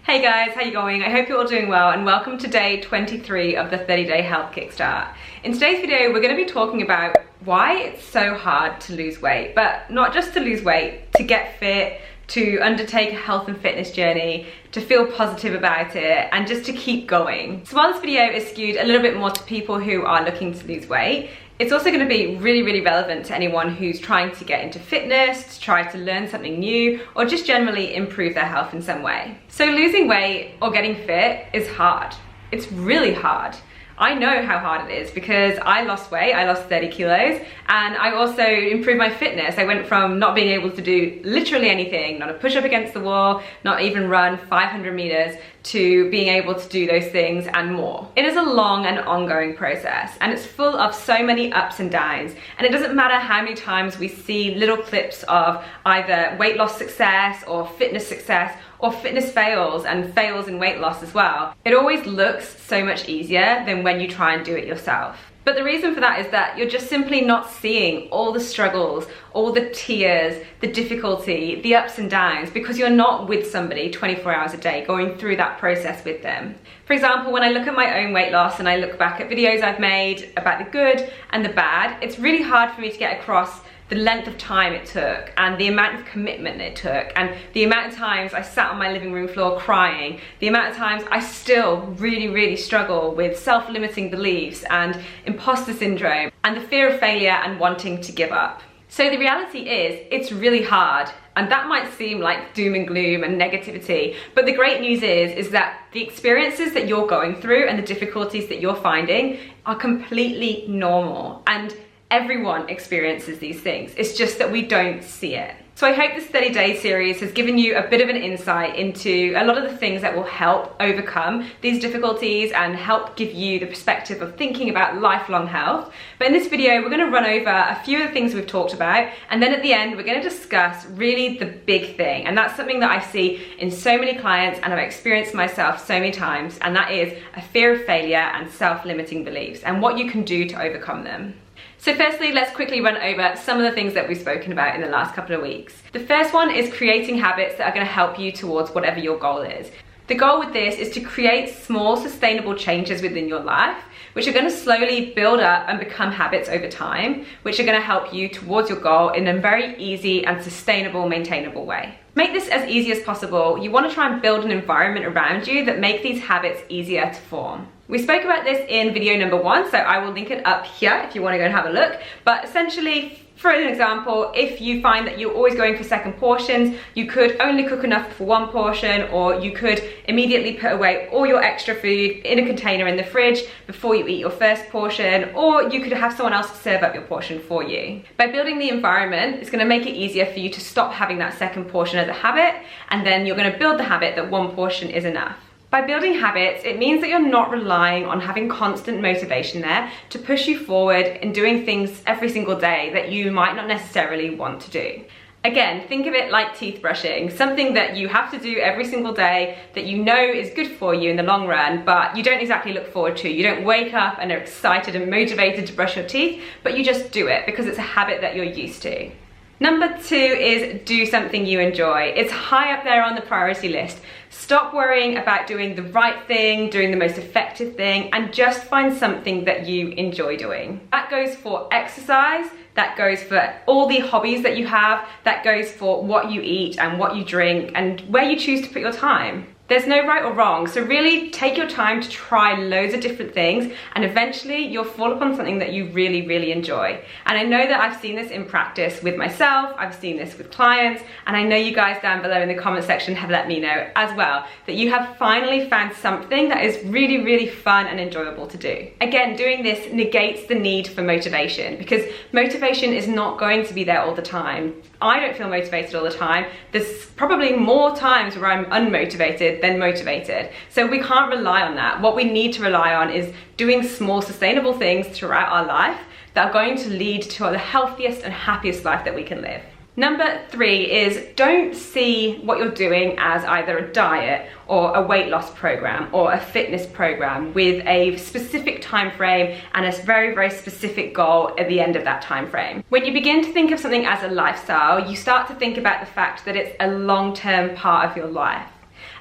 Hey guys, how you going? I hope you're all doing well and welcome to day 23 of the 30-day health kickstart. In today's video, we're going to be talking about why it's so hard to lose weight, but not just to lose weight, to get fit, to undertake a health and fitness journey, to feel positive about it, and just to keep going. So while this video is skewed a little bit more to people who are looking to lose weight, it's also going to be really relevant to anyone who's trying to get into fitness, to try to learn something new, or just generally improve their health in some way. So losing weight or getting fit is hard. It's really hard. I know how hard it is because I lost weight, I lost 30 kilos, and I also improved my fitness. I went from not being able to do literally anything, not a push up against the wall, not even run 500 meters, to being able to do those things and more. It is a long and ongoing process, and it's full of so many ups and downs, and it doesn't matter how many times we see little clips of either weight loss success or fitness success, or fitness fails and fails in weight loss as well. It always looks so much easier than when you try and do it yourself. But the reason for that is that you're just simply not seeing all the struggles, all the tears, the difficulty, the ups and downs, because you're not with somebody 24 hours a day going through that process with them. For example, when I look at my own weight loss and I look back at videos I've made about the good and the bad, it's really hard for me to get across the length of time it took and the amount of commitment it took and the amount of times I sat on my living room floor crying, the amount of times I still really struggle with self-limiting beliefs and imposter syndrome and the fear of failure and wanting to give up. So the reality is, it's really hard, and that might seem like doom and gloom and negativity, but the great news is that the experiences that you're going through and the difficulties that you're finding are completely normal, and everyone experiences these things. It's just that we don't see it. So I hope this 30-day series has given you a bit of an insight into a lot of the things that will help overcome these difficulties and help give you the perspective of thinking about lifelong health. But in this video, we're going to run over a few of the things we've talked about, and then at the end, we're going to discuss really the big thing. And that's something that I see in so many clients and I've experienced myself so many times, and that is a fear of failure and self-limiting beliefs and what you can do to overcome them. So firstly, let's quickly run over some of the things that we've spoken about in the last couple of weeks. The first one is creating habits that are going to help you towards whatever your goal is. The goal with this is to create small, sustainable changes within your life, which are going to slowly build up and become habits over time, which are going to help you towards your goal in a very easy and sustainable, maintainable way. Make this as easy as possible. You want to try and build an environment around you that make these habits easier to form. We spoke about this in video number 1, so I will link it up here if you want to go and have a look. But essentially, for an example, if you find that you're always going for second portions, you could only cook enough for one portion, or you could immediately put away all your extra food in a container in the fridge before you eat your first portion, or you could have someone else serve up your portion for you. By building the environment, it's going to make it easier for you to stop having that second portion as a habit, and then you're going to build the habit that one portion is enough. By building habits, it means that you're not relying on having constant motivation there to push you forward in doing things every single day that you might not necessarily want to do. Again, think of it like teeth brushing, something that you have to do every single day that you know is good for you in the long run, but you don't exactly look forward to. You don't wake up and are excited and motivated to brush your teeth, but you just do it because it's a habit that you're used to. Number 2 is do something you enjoy. It's high up there on the priority list. Stop worrying about doing the right thing, doing the most effective thing, and just find something that you enjoy doing. That goes for exercise, that goes for all the hobbies that you have, that goes for what you eat and what you drink and where you choose to put your time. There's no right or wrong, so really take your time to try loads of different things, and eventually you'll fall upon something that you really enjoy. And I know that I've seen this in practice with myself, I've seen this with clients, and I know you guys down below in the comment section have let me know as well that you have finally found something that is really fun and enjoyable to do. Again, doing this negates the need for motivation, because motivation is not going to be there all the time. I don't feel motivated all the time. There's probably more times where I'm unmotivated than motivated. So we can't rely on that. What we need to rely on is doing small, sustainable things throughout our life that are going to lead to the healthiest and happiest life that we can live. Number 3 is don't see what you're doing as either a diet or a weight loss program or a fitness program with a specific time frame and a very specific goal at the end of that time frame. When you begin to think of something as a lifestyle, you start to think about the fact that it's a long-term part of your life.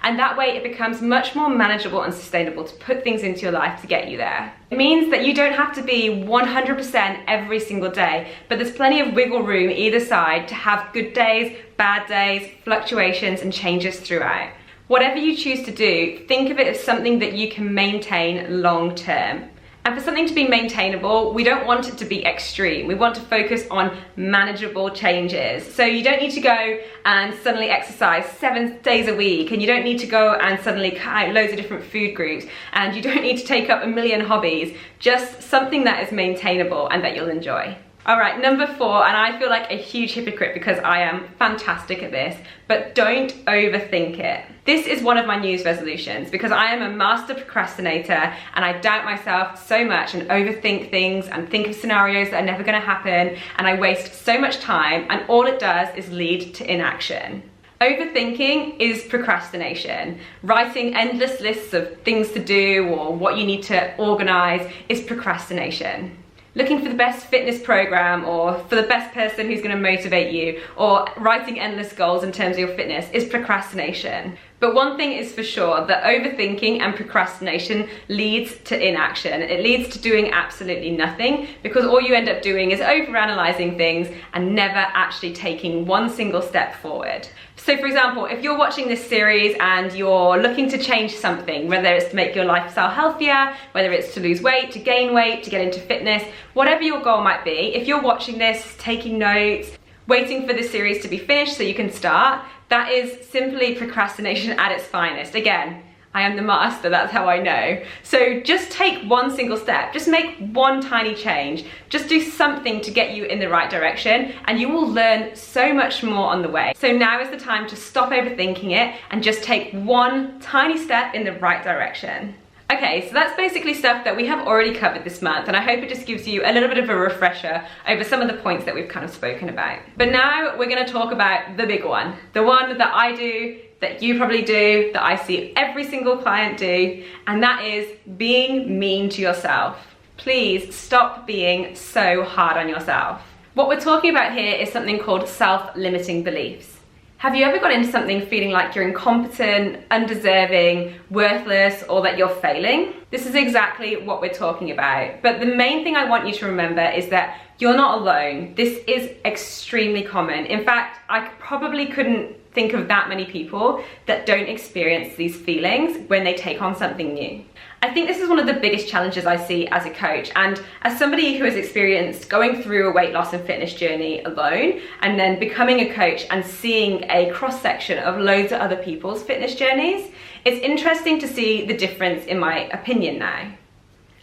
and that way it becomes much more manageable and sustainable to put things into your life to get you there. It means that you don't have to be 100% every single day, but there's plenty of wiggle room either side to have good days, bad days, fluctuations and changes throughout. Whatever you choose to do, think of it as something that you can maintain long term. And for something to be maintainable, we don't want it to be extreme. We want to focus on manageable changes. So you don't need to go and suddenly exercise 7 days a week, and you don't need to go and suddenly cut out loads of different food groups, and you don't need to take up a million hobbies. Just something that is maintainable and that you'll enjoy. All right, number 4, and I feel like a huge hypocrite because I am fantastic at this, but don't overthink it. This is one of my New Year's resolutions because I am a master procrastinator and I doubt myself so much and overthink things and think of scenarios that are never gonna happen, and I waste so much time, and all it does is lead to inaction. Overthinking is procrastination. Writing endless lists of things to do or what you need to organize is procrastination. Looking for the best fitness program or for the best person who's going to motivate you, or writing endless goals in terms of your fitness is procrastination. But one thing is for sure, that overthinking and procrastination leads to inaction. It leads to doing absolutely nothing because all you end up doing is overanalyzing things and never actually taking one single step forward. So for example, if you're watching this series and you're looking to change something, whether it's to make your lifestyle healthier, whether it's to lose weight, to gain weight, to get into fitness, whatever your goal might be, if you're watching this, taking notes, waiting for the series to be finished so you can start, that is simply procrastination at its finest. Again, I am the master, that's how I know. So just take one single step, just make one tiny change, just do something to get you in the right direction, and you will learn so much more on the way. So now is the time to stop overthinking it and just take one tiny step in the right direction. Okay, so that's basically stuff that we have already covered this month, and I hope it just gives you a little bit of a refresher over some of the points that we've kind of spoken about. But now we're gonna talk about the big one, the one that I do, that you probably do, that I see every single client do, and that is being mean to yourself. Please stop being so hard on yourself. What we're talking about here is something called self-limiting beliefs. Have you ever got into something feeling like you're incompetent, undeserving, worthless, or that you're failing? This is exactly what we're talking about. But the main thing I want you to remember is that you're not alone. This is extremely common. In fact, I probably couldn't think of that many people that don't experience these feelings when they take on something new. I think this is one of the biggest challenges I see as a coach, and as somebody who has experienced going through a weight loss and fitness journey alone and then becoming a coach and seeing a cross-section of loads of other people's fitness journeys, it's interesting to see the difference in my opinion now.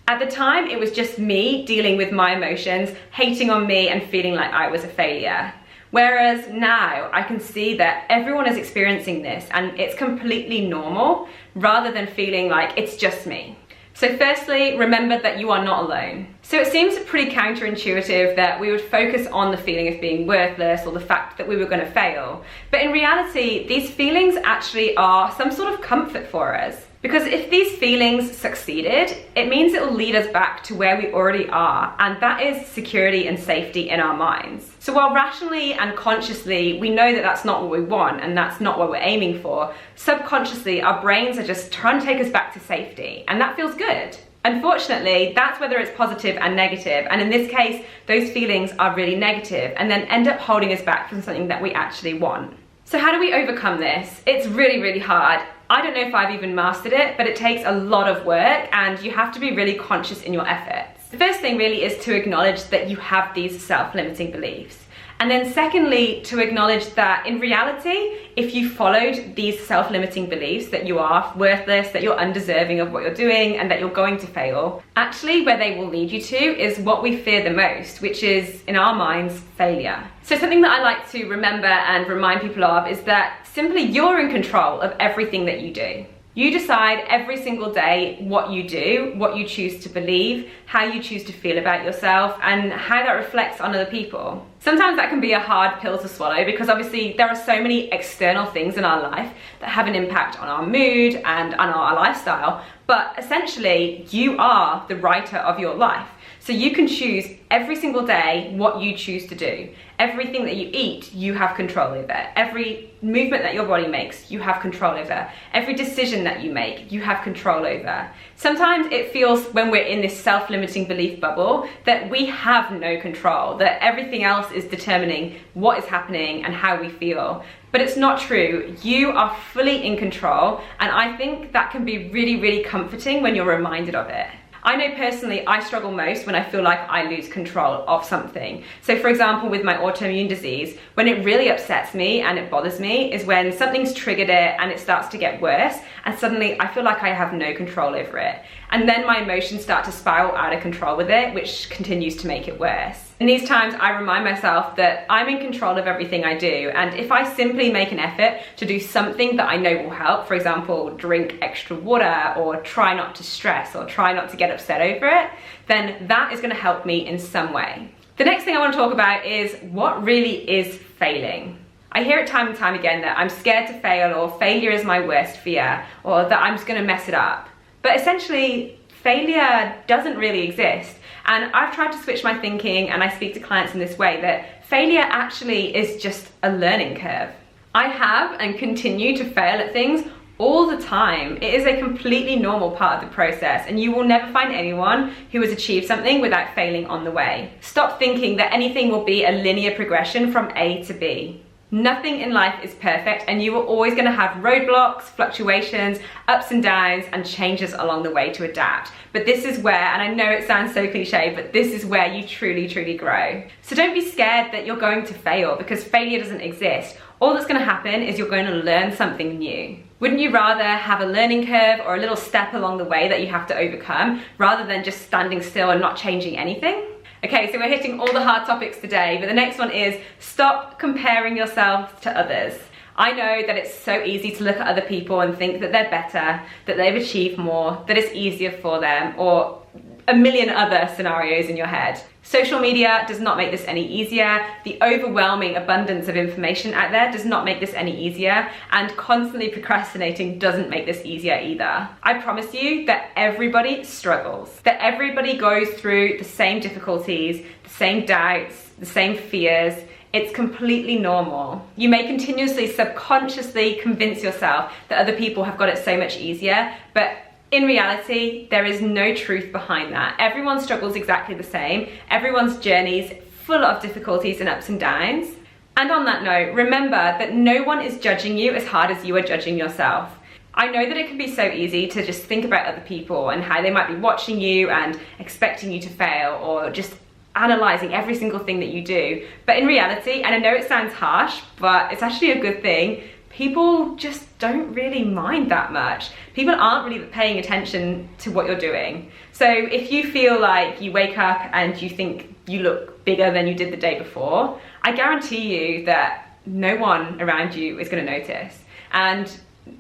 At the time, it was just me dealing with my emotions, hating on me and feeling like I was a failure. Whereas now I can see that everyone is experiencing this and it's completely normal rather than feeling like it's just me. So firstly, remember that you are not alone. So it seems pretty counterintuitive that we would focus on the feeling of being worthless or the fact that we were going to fail. But in reality, these feelings actually are some sort of comfort for us. Because if these feelings succeeded, it means it will lead us back to where we already are, and that is security and safety in our minds. So while rationally and consciously we know that that's not what we want and that's not what we're aiming for, subconsciously our brains are just trying to take us back to safety, and that feels good. Unfortunately, that's whether it's positive and negative, and in this case, those feelings are really negative and then end up holding us back from something that we actually want. So how do we overcome this? It's really, really hard. I don't know if I've even mastered it, but it takes a lot of work and you have to be really conscious in your efforts. The first thing really is to acknowledge that you have these self-limiting beliefs. And then secondly, to acknowledge that in reality, if you followed these self-limiting beliefs that you are worthless, that you're undeserving of what you're doing, and that you're going to fail, actually where they will lead you to is what we fear the most, which is, in our minds, failure. So something that I like to remember and remind people of is that simply you're in control of everything that you do. You decide every single day what you do, what you choose to believe, how you choose to feel about yourself, and how that reflects on other people. Sometimes that can be a hard pill to swallow because obviously there are so many external things in our life that have an impact on our mood and on our lifestyle, but essentially you are the writer of your life. So you can choose every single day what you choose to do. Everything that you eat, you have control over. Every movement that your body makes, you have control over. Every decision that you make, you have control over. Sometimes it feels, when we're in this self-limiting belief bubble, that we have no control, that everything else is determining what is happening and how we feel. But it's not true. You are fully in control, and I think that can be really, really comforting when you're reminded of it. I know personally I struggle most when I feel like I lose control of something. So for example, with my autoimmune disease, when it really upsets me and it bothers me is when something's triggered it and it starts to get worse, and suddenly I feel like I have no control over it. And then my emotions start to spiral out of control with it, which continues to make it worse. In these times, I remind myself that I'm in control of everything I do, and if I simply make an effort to do something that I know will help, for example, drink extra water, or try not to stress, or try not to get upset over it, then that is going to help me in some way. The next thing I want to talk about is what really is failing. I hear it time and time again that I'm scared to fail, or failure is my worst fear, or that I'm just going to mess it up. But essentially, failure doesn't really exist. And I've tried to switch my thinking, and I speak to clients in this way, that failure actually is just a learning curve. I have and continue to fail at things all the time. It is a completely normal part of the process, and you will never find anyone who has achieved something without failing on the way. Stop thinking that anything will be a linear progression from A to B. Nothing in life is perfect, and you are always going to have roadblocks, fluctuations, ups and downs, and changes along the way to adapt. But this is where, and I know it sounds so cliche, but this is where you truly, truly grow. So don't be scared that you're going to fail, because failure doesn't exist. All that's going to happen is you're going to learn something new. Wouldn't you rather have a learning curve or a little step along the way that you have to overcome, rather than just standing still and not changing anything? Okay, so we're hitting all the hard topics today, but the next one is stop comparing yourself to others. I know that it's so easy to look at other people and think that they're better, that they've achieved more, that it's easier for them, or a million other scenarios in your head. Social media does not make this any easier. The overwhelming abundance of information out there does not make this any easier, and constantly procrastinating doesn't make this easier either. I promise you that everybody struggles, that everybody goes through the same difficulties, the same doubts, the same fears. It's completely normal. You may continuously subconsciously convince yourself that other people have got it so much easier, but in reality, there is no truth behind that. Everyone struggles exactly the same. Everyone's journey's full of difficulties and ups and downs. And on that note, remember that no one is judging you as hard as you are judging yourself. I know that it can be so easy to just think about other people and how they might be watching you and expecting you to fail, or just analyzing every single thing that you do. But in reality, and I know it sounds harsh, but it's actually a good thing, people just don't really mind that much. People aren't really paying attention to what you're doing. So if you feel like you wake up and you think you look bigger than you did the day before, I guarantee you that no one around you is going to notice. And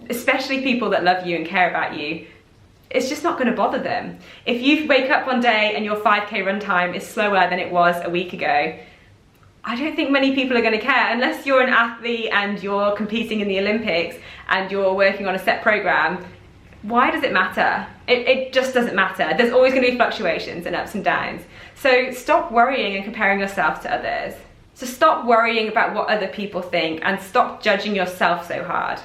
especially people that love you and care about you, it's just not going to bother them. If you wake up one day and your 5K run time is slower than it was a week ago, I don't think many people are going to care, unless you're an athlete and you're competing in the Olympics and you're working on a set program. Why does it matter? It just doesn't matter. There's always going to be fluctuations and ups and downs. So stop worrying and comparing yourself to others. So stop worrying about what other people think and stop judging yourself so hard.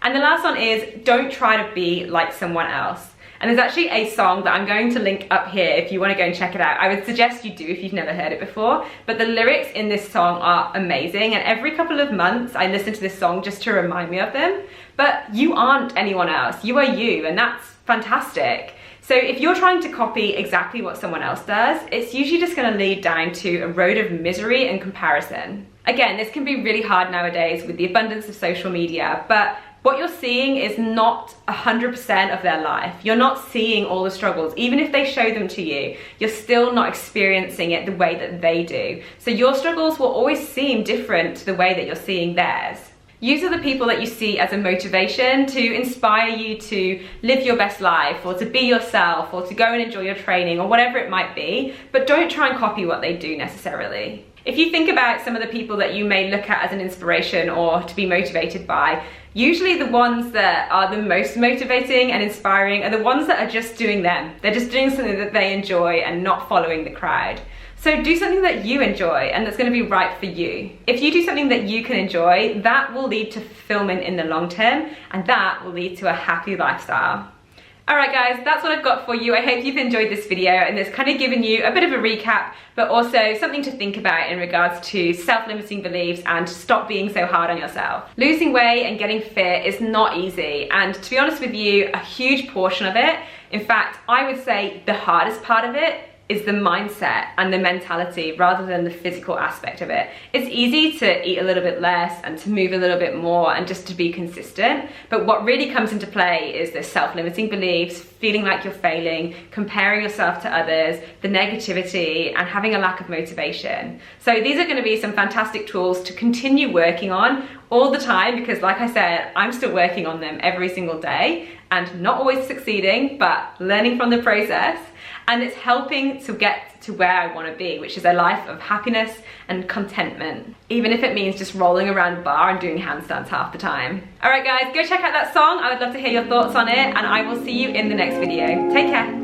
And the last one is don't try to be like someone else. And there's actually a song that I'm going to link up here if you want to go and check it out. I would suggest you do if you've never heard it before. But the lyrics in this song are amazing, and every couple of months I listen to this song just to remind me of them. But you aren't anyone else. You are you, and that's fantastic. So if you're trying to copy exactly what someone else does, it's usually just going to lead down to a road of misery and comparison. Again, this can be really hard nowadays with the abundance of social media, but what you're seeing is not 100% of their life. You're not seeing all the struggles. Even if they show them to you, you're still not experiencing it the way that they do. So your struggles will always seem different to the way that you're seeing theirs. Use other people that you see as a motivation to inspire you to live your best life, or to be yourself, or to go and enjoy your training, or whatever it might be, but don't try and copy what they do necessarily. If you think about some of the people that you may look at as an inspiration or to be motivated by, usually the ones that are the most motivating and inspiring are the ones that are just doing them. They're just doing something that they enjoy and not following the crowd. So do something that you enjoy and that's going to be right for you. If you do something that you can enjoy, that will lead to fulfillment in the long term, and that will lead to a happy lifestyle. Alright guys, that's what I've got for you. I hope you've enjoyed this video and it's kind of given you a bit of a recap, but also something to think about in regards to self-limiting beliefs and stop being so hard on yourself. Losing weight and getting fit is not easy, and to be honest with you, a huge portion of it, in fact, I would say the hardest part of it, is the mindset and the mentality rather than the physical aspect of it. It's easy to eat a little bit less and to move a little bit more and just to be consistent, but what really comes into play is the self-limiting beliefs, feeling like you're failing, comparing yourself to others, the negativity, and having a lack of motivation. So these are going to be some fantastic tools to continue working on all the time, because like I said, I'm still working on them every single day and not always succeeding, but learning from the process. And it's helping to get to where I want to be, which is a life of happiness and contentment, even if it means just rolling around the bar and doing handstands half the time. All right guys, go check out that song. I would love to hear your thoughts on it, and I will see you in the next video. Take care.